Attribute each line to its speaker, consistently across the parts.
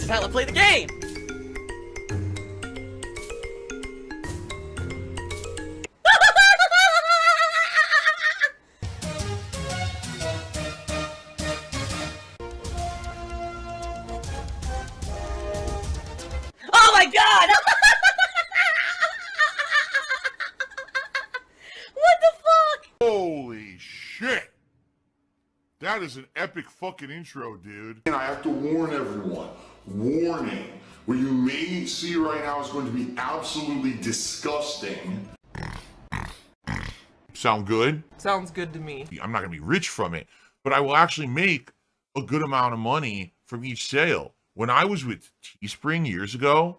Speaker 1: is how I play the game! Oh my god! What the fuck?
Speaker 2: Holy shit! That is an epic fucking intro, dude. And I have to warn everyone. Warning. What you may see right now is going to be absolutely disgusting. Sound good?
Speaker 3: Sounds good to me.
Speaker 2: I'm not going to be rich from it, but I will actually make a good amount of money from each sale. When I was with Teespring years ago,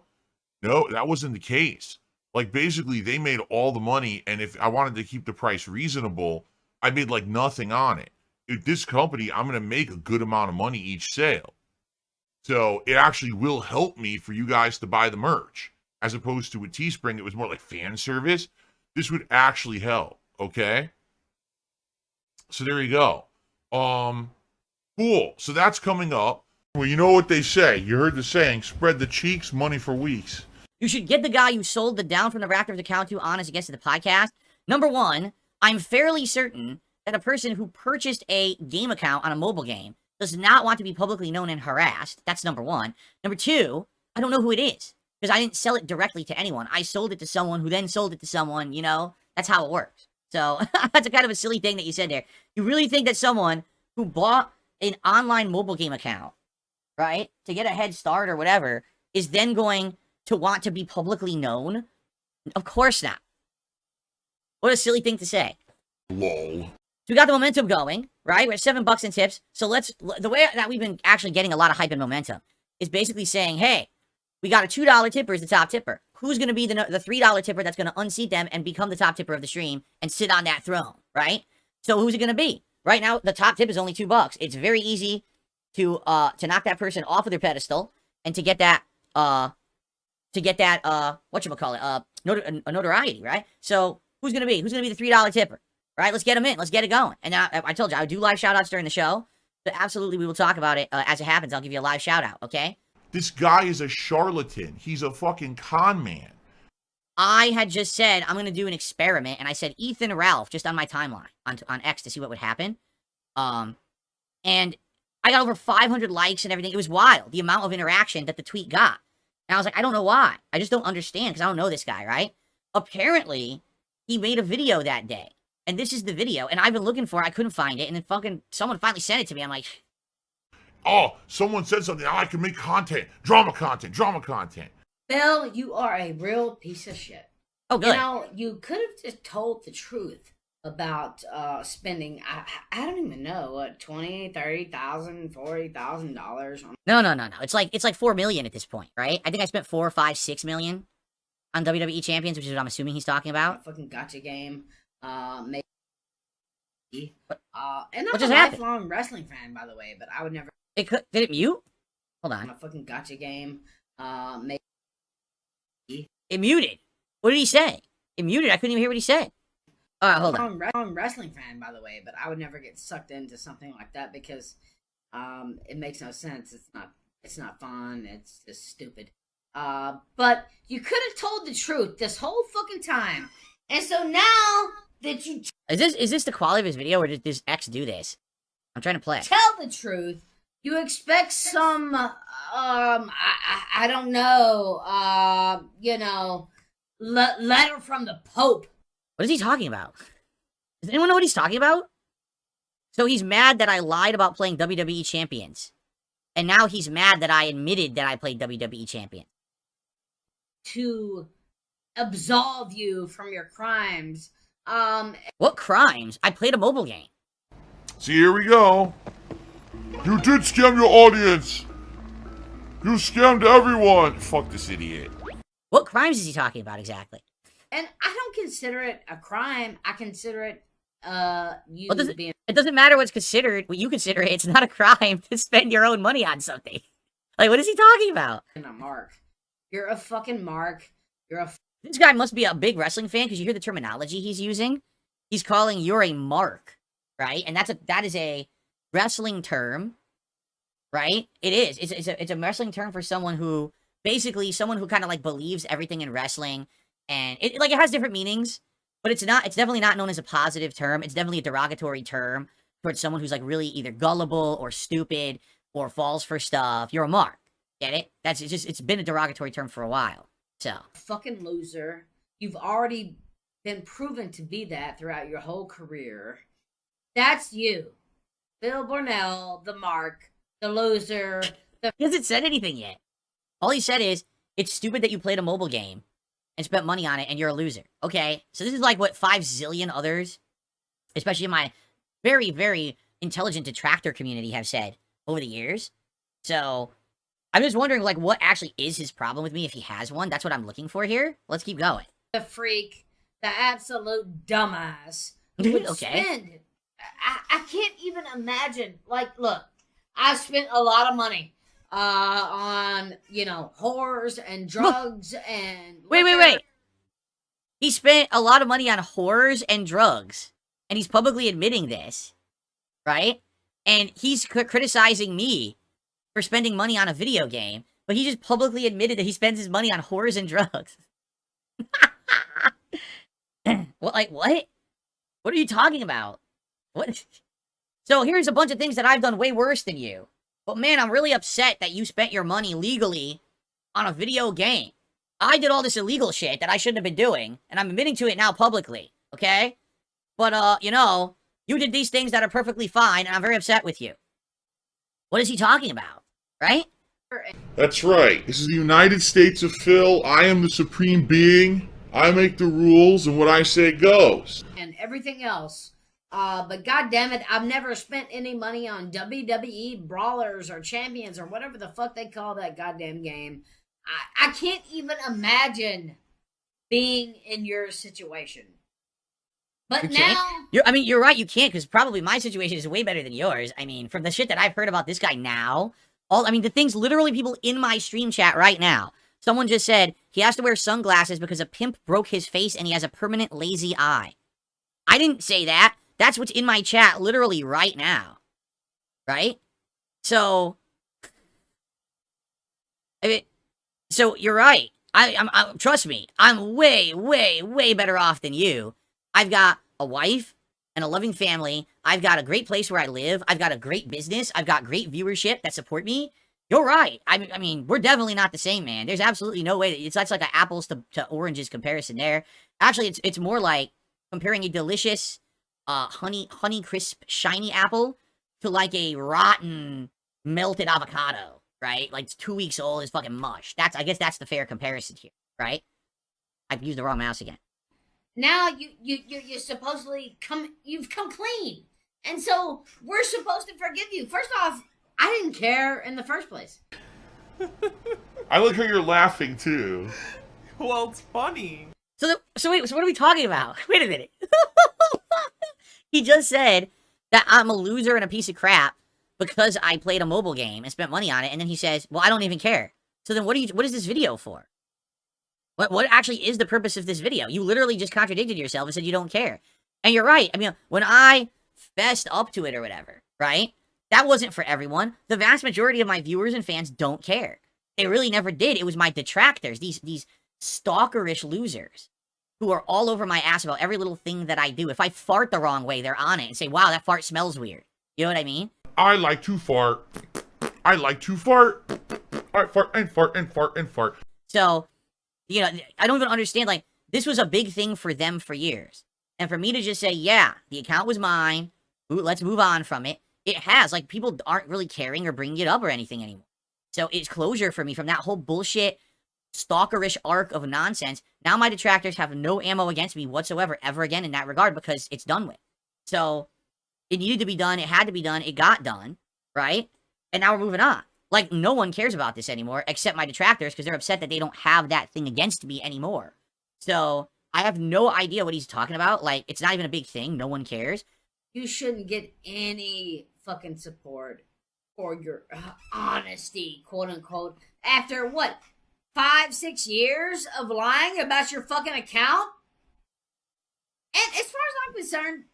Speaker 2: no, that wasn't the case. Like, basically, they made all the money, and if I wanted to keep the price reasonable, I made, like, nothing on it. With this company, I'm going to make a good amount of money each sale. So it actually will help me for you guys to buy the merch. As opposed to with Teespring, it was more like fan service. This would actually help, okay? So there you go. Cool. So that's coming up. Well, you know what they say. You heard the saying, spread the cheeks, money for weeks.
Speaker 1: You should get the guy you sold the Down from the Rafters account to honest against the podcast. Number one, I'm fairly certain that a person who purchased a game account on a mobile game does not want to be publicly known and harassed. That's number one. Number two, I don't know who it is because I didn't sell it directly to anyone. I sold it to someone who then sold it to someone, you know? That's how it works. So that's a kind of a silly thing that you said there. You really think that someone who bought an online mobile game account, right, to get a head start or whatever, is then going to want to be publicly known? Of course not. What a silly thing to say.
Speaker 2: Lol.
Speaker 1: So we got the momentum going, right? We're at $7 in tips. So the way that we've been actually getting a lot of hype and momentum is basically saying, hey, we got a $2 tipper as the top tipper. Who's going to be the $3 tipper that's going to unseat them and become the top tipper of the stream and sit on that throne, right? So who's it going to be? Right now, the top tip is only $2. It's very easy to knock that person off of their pedestal and to get that, whatchamacallit, notoriety, right? So who's going to be? Who's going to be the $3 tipper? Right, let's get him in. Let's get it going. And now, I told you, I would do live shout-outs during the show. So absolutely, we will talk about it as it happens. I'll give you a live shout-out, okay?
Speaker 2: This guy is a charlatan. He's a fucking con man.
Speaker 1: I had just said I'm going to do an experiment, and I said Ethan Ralph just on my timeline on X to see what would happen. And I got over 500 likes and everything. It was wild, the amount of interaction that the tweet got. And I was like, I don't know why. I just don't understand because I don't know this guy, right? Apparently, he made a video that day. And this is the video, and I've been looking for it, I couldn't find it, and then someone finally sent it to me, I'm like...
Speaker 2: Oh, someone said something, I can make content, drama content.
Speaker 4: Phil, you are a real piece of shit.
Speaker 1: Oh, good.
Speaker 4: You know, you could have just told the truth about spending, I don't even know, what, $20,000, $30,000, $40,000 on...
Speaker 1: No. It's like 4 million at this point, right? I think I spent 4, 5, 6 million on WWE Champions, which is what I'm assuming he's talking about.
Speaker 4: Fucking gotcha game. Maybe. And
Speaker 1: what
Speaker 4: I'm
Speaker 1: just
Speaker 4: a
Speaker 1: happened?
Speaker 4: lifelong wrestling fan, by the way, but I would never.
Speaker 1: Did it mute? Hold on.
Speaker 4: A fucking gotcha game. Maybe.
Speaker 1: It muted. What did he say? It muted. I couldn't even hear what he said. All right, hold on.
Speaker 4: I'm a wrestling fan, by the way, but I would never get sucked into something like that because it makes no sense. It's not fun. It's just stupid. But you could have told the truth this whole fucking time, and so now that you
Speaker 1: Is this the quality of his video, or did this X do this? I'm trying to play.
Speaker 4: tell the truth, you expect some I don't know, you know, letter from the Pope.
Speaker 1: What is he talking about? Does anyone know what he's talking about? So he's mad that I lied about playing WWE Champions. And now he's mad that I admitted that I played WWE Champions.
Speaker 4: To absolve you from your crimes.
Speaker 1: What crimes? I played a mobile game.
Speaker 2: See, here we go. You did scam your audience. You scammed everyone. Fuck this idiot.
Speaker 1: What crimes is he talking about exactly?
Speaker 4: And I don't consider it a crime. I consider it, being...
Speaker 1: It doesn't matter what's considered, what you consider it. It's not a crime to spend your own money on something. Like, what is he talking about?
Speaker 4: a mark. You're a fucking mark.
Speaker 1: This guy must be a big wrestling fan because you hear the terminology he's using. He's calling you're a mark, right? And that is a wrestling term right? It is. It's a wrestling term for someone who basically someone who kind of like believes everything in wrestling, and it has different meanings, but it's definitely not known as a positive term. It's definitely a derogatory term towards someone who's like really either gullible or stupid or falls for stuff. You're a mark. Get it? It's been a derogatory term for a while. So
Speaker 4: Fucking loser. You've already been proven to be that throughout your whole career. That's you. Phil Bornell, the mark, the loser.
Speaker 1: he hasn't said anything yet. All he said is, it's stupid that you played a mobile game and spent money on it and you're a loser. Okay, so this is like what 5 zillion others, especially in my very, very intelligent detractor community, have said over the years. So I'm just wondering, like, what actually is his problem with me if he has one? That's what I'm looking for here. Let's keep going.
Speaker 4: The freak, the absolute dumbass. Who would
Speaker 1: Okay.
Speaker 4: spend. I can't even imagine. Like, look, I spent a lot of money on, whores and drugs and...
Speaker 1: Wait. He spent a lot of money on whores and drugs. And he's publicly admitting this. Right? And he's criticizing me for spending money on a video game. But he just publicly admitted that he spends his money on whores and drugs. What? Like, what? What are you talking about? What? So here's a bunch of things that I've done way worse than you. But man, I'm really upset that you spent your money legally on a video game. I did all this illegal shit that I shouldn't have been doing, and I'm admitting to it now publicly, okay? But, you did these things that are perfectly fine, and I'm very upset with you. What is he talking about? Right?
Speaker 2: That's right. This is the United States of Phil. I am the supreme being. I make the rules, and what I say goes.
Speaker 4: And everything else. But goddamn it, I've never spent any money on WWE brawlers or champions or whatever the fuck they call that goddamn game. I can't even imagine being in your situation. But
Speaker 1: You
Speaker 4: now...
Speaker 1: can't? You're right, you can't, because probably my situation is way better than yours. I mean, from the shit that I've heard about this guy now, the things literally people in my stream chat right now. Someone just said he has to wear sunglasses because a pimp broke his face and he has a permanent lazy eye. I didn't say that. That's what's in my chat literally right now. Right? So you're right. Trust me, I'm way, way, way better off than you. I've got a wife and a loving family. I've got a great place where I live. I've got a great business. I've got great viewership that support me. You're right. I mean, we're definitely not the same, man. There's absolutely no way. That's like an apples to oranges comparison there. Actually, it's more like comparing a delicious, honey crisp, shiny apple to like a rotten, melted avocado, right? Like it's 2 weeks old, it's fucking mush. I guess that's the fair comparison here, right? I've used the wrong mouse again.
Speaker 4: Now you supposedly you've come clean. And so we're supposed to forgive you. First off, I didn't care in the first place.
Speaker 2: I like how you're laughing, too.
Speaker 3: Well, it's funny.
Speaker 1: So what are we talking about? Wait a minute. He just said that I'm a loser and a piece of crap because I played a mobile game and spent money on it, and then he says, well, I don't even care. So then what is this video for? What actually is the purpose of this video? You literally just contradicted yourself and said you don't care. And you're right. I mean, when I fessed up to it or whatever, right? That wasn't for everyone. The vast majority of my viewers and fans don't care. They really never did. It was my detractors, these stalkerish losers who are all over my ass about every little thing that I do. If I fart the wrong way, they're on it and say, wow, that fart smells weird. You know what I mean?
Speaker 2: I like to fart. I like to fart. I fart and fart and fart and fart.
Speaker 1: So, I don't even understand, like, this was a big thing for them for years. And for me to just say, yeah, the account was mine, let's move on from it, it has. Like, people aren't really caring or bringing it up or anything anymore. So it's closure for me from that whole bullshit, stalkerish arc of nonsense. Now my detractors have no ammo against me whatsoever ever again in that regard because it's done with. So it needed to be done. It had to be done. It got done, right? And now we're moving on. Like, no one cares about this anymore except my detractors because they're upset that they don't have that thing against me anymore. So I have no idea what he's talking about. Like, it's not even a big thing. No one cares.
Speaker 4: You shouldn't get any fucking support for your honesty, quote unquote, after what, 5-6 years of lying about your fucking account? And as far as I'm concerned,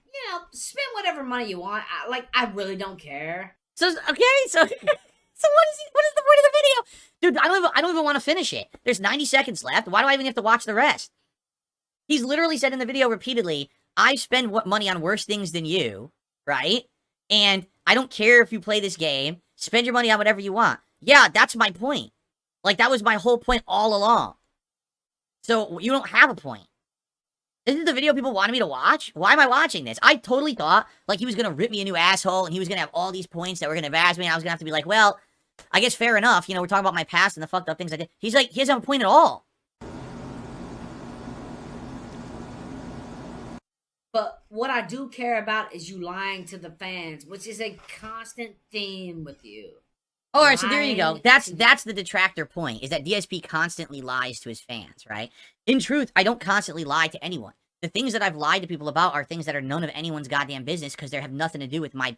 Speaker 4: spend whatever money you want. I really don't care.
Speaker 1: So, okay, so So what is the point of the video? Dude, I don't even want to finish it. There's 90 seconds left. Why do I even have to watch the rest? He's literally said in the video repeatedly, I spend money on worse things than you, right? And I don't care if you play this game. Spend your money on whatever you want. Yeah, that's my point. Like, that was my whole point all along. So, you don't have a point. This is the video people wanted me to watch? Why am I watching this? I totally thought, like, he was gonna rip me a new asshole, and he was gonna have all these points that were gonna bash me, and I was gonna have to be like, well, I guess fair enough. You know, we're talking about my past and the fucked up things I did. He's like, he doesn't have a point at all.
Speaker 4: But what I do care about is you lying to the fans, which is a constant theme with you.
Speaker 1: All right, so there you go. That's the detractor point, is that DSP constantly lies to his fans, right? In truth, I don't constantly lie to anyone. The things that I've lied to people about are things that are none of anyone's goddamn business because they have nothing to do with my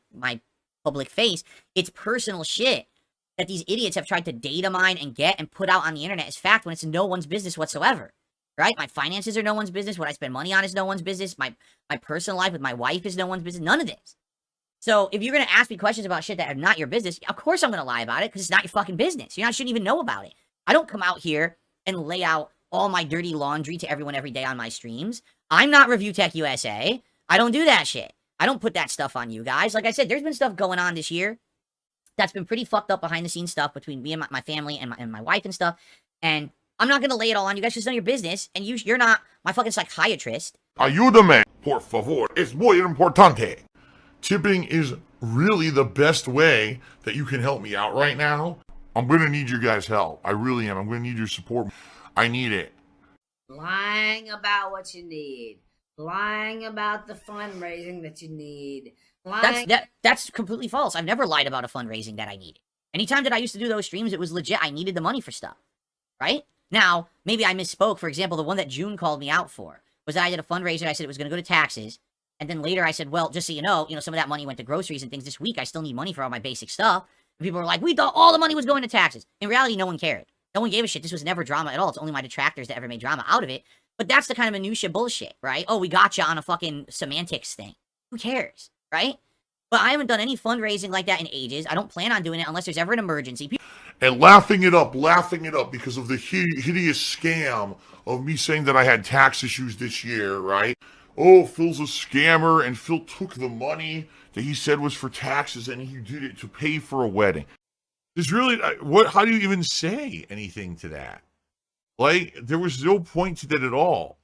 Speaker 1: public face. It's personal shit that these idiots have tried to data mine and get and put out on the internet as fact when it's no one's business whatsoever, right? My finances are no one's business. What I spend money on is no one's business. My personal life with my wife is no one's business. None of this. So if you're going to ask me questions about shit that are not your business, of course I'm going to lie about it because it's not your fucking business. You shouldn't even know about it. I don't come out here and lay out all my dirty laundry to everyone every day on my streams. I'm not Review Tech USA. I don't do that shit. I don't put that stuff on you guys. Like I said, there's been stuff going on this year that's been pretty fucked up behind the scenes stuff between me and my family and my wife and stuff. And I'm not going to lay it all on you guys because it's none of your business. And you're not my fucking psychiatrist.
Speaker 2: Ayúdame, por favor. Es muy importante. Tipping is really the best way that you can help me out right now. I'm going to need your guys' help. I really am. I'm going to need your support. I need it.
Speaker 4: Lying about what you need. Lying about the fundraising that you need.
Speaker 1: That's completely false. I've never lied about a fundraising that I needed. Anytime that I used to do those streams, it was legit. I needed the money for stuff, right? Now, maybe I misspoke. For example, the one that June called me out for was that I did a fundraiser. I said it was going to go to taxes. And then later I said, well, just so you know, some of that money went to groceries and things this week. I still need money for all my basic stuff. And people were like, we thought all the money was going to taxes. In reality, no one cared. No one gave a shit. This was never drama at all. It's only my detractors that ever made drama out of it. But that's the kind of minutia bullshit, right? Oh, we got you on a fucking semantics thing. Who cares, right? But I haven't done any fundraising like that in ages. I don't plan on doing it unless there's ever an emergency.
Speaker 2: And laughing it up because of the hideous scam of me saying that I had tax issues this year, right? Oh, Phil's a scammer, and Phil took the money that he said was for taxes, and he did it to pay for a wedding. There's really, how do you even say anything to that? Like, there was no point to that at all.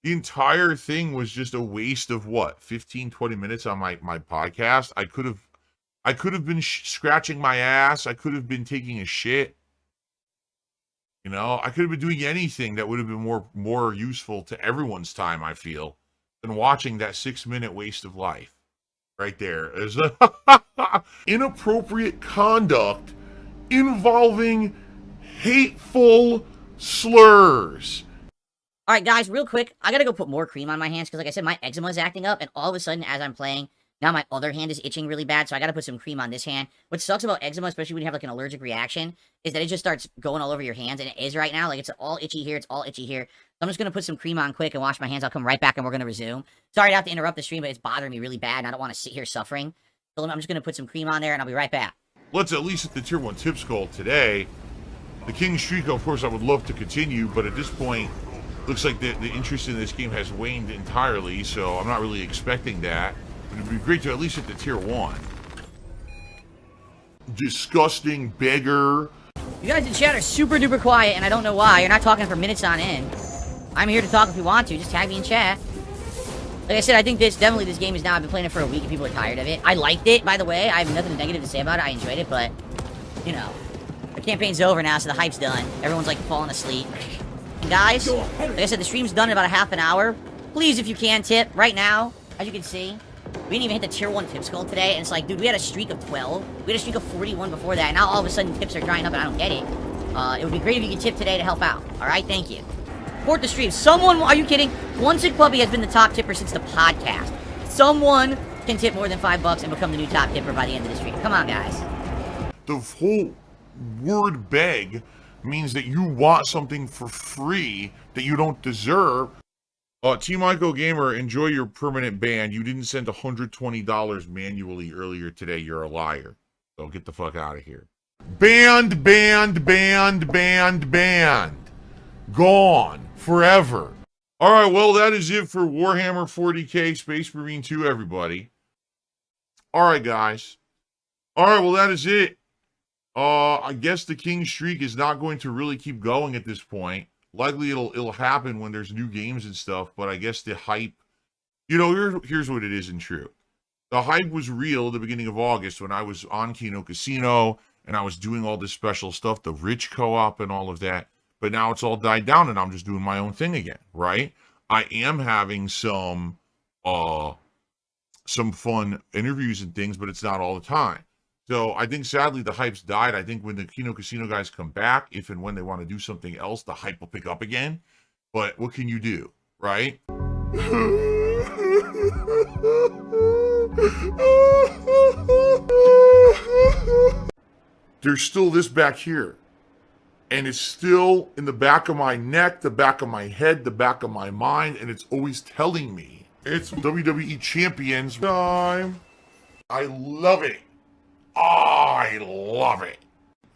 Speaker 2: The entire thing was just a waste of, 15, 20 minutes on my podcast? I could have been scratching my ass. I could have been taking a shit. I could have been doing anything that would have been more useful to everyone's time, I feel, than watching that 6-minute waste of life. Right there. There's inappropriate conduct involving hateful slurs.
Speaker 1: All right, guys, real quick, I gotta go put more cream on my hands because, like I said, my eczema is acting up, and all of a sudden, as I'm playing, now my other hand is itching really bad, so I gotta put some cream on this hand. What sucks about eczema, especially when you have, like, an allergic reaction, is that it just starts going all over your hands, and it is right now. Like, it's all itchy here, it's all itchy here. So I'm just gonna put some cream on quick and wash my hands. I'll come right back, and we're gonna resume. Sorry to have to interrupt the stream, but it's bothering me really bad, and I don't want to sit here suffering. So I'm just gonna put some cream on there, and I'll be right back.
Speaker 2: Let's at least hit the Tier 1 Tips goal today. The King streak, of course, I would love to continue, but at this point, looks like the interest in this game has waned entirely, so I'm not really expecting that. But it'd be great to at least hit the Tier 1. Disgusting beggar.
Speaker 1: You guys in chat are super duper quiet, and I don't know why. You're not talking for minutes on end. I'm here to talk if you want to. Just tag me in chat. Like I said, I think this game is now. I've been playing it for a week, and people are tired of it. I liked it, by the way. I have nothing negative to say about it. I enjoyed it, but, the campaign's over now, so the hype's done. Everyone's, like, falling asleep. And guys, like I said, the stream's done in about a half an hour. Please, if you can, tip right now. As you can see, we didn't even hit the Tier 1 tips goal today, and it's like, dude, we had a streak of 12. We had a streak of 41 before that, and now all of a sudden tips are drying up, and I don't get it. It would be great if you could tip today to help out. Alright, thank you. Support the stream. Someone, are you kidding? One Sick Puppy has been the top tipper since the podcast. Someone can tip more than $5 and become the new top tipper by the end of the stream. Come on, guys.
Speaker 2: The whole word beg means that you want something for free that you don't deserve. Team Ico Gamer, enjoy your permanent ban. You didn't send $120 manually earlier today. You're a liar. So get the fuck out of here. Banned, banned, banned, banned, banned. Gone. Forever. Alright, well, that is it for Warhammer 40k Space Marine 2, everybody. Alright, guys. Alright, well, that is it. I guess the King streak is not going to really keep going at this point. Likely it'll happen when there's new games and stuff, but I guess the hype, you know, here's what it is in true. The hype was real at the beginning of August when I was on Kino Casino and I was doing all this special stuff, the Rich Co-op and all of that. But now it's all died down and I'm just doing my own thing again, right? I am having some fun interviews and things, but it's not all the time. So I think sadly the hype's died. I think when the Kino Casino guys come back, if and when they want to do something else, the hype will pick up again. But what can you do, right? There's still this back here. And it's still in the back of my neck, the back of my head, the back of my mind, and it's always telling me it's WWE Champions time. I love it. I love it.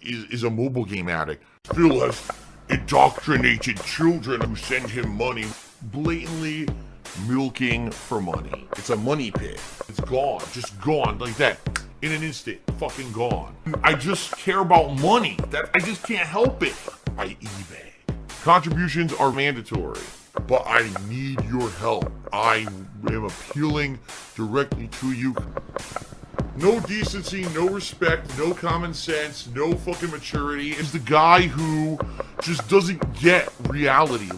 Speaker 2: Is a mobile game addict. Phil has indoctrinated children who send him money, blatantly milking for money. It's a money pit. It's gone, just gone like that. In an instant, fucking gone. I just care about money. That I just can't help it. I eBay. Contributions are mandatory, but I need your help. I am appealing directly to you. No decency, no respect, no common sense, no fucking maturity. Is the guy who just doesn't get reality.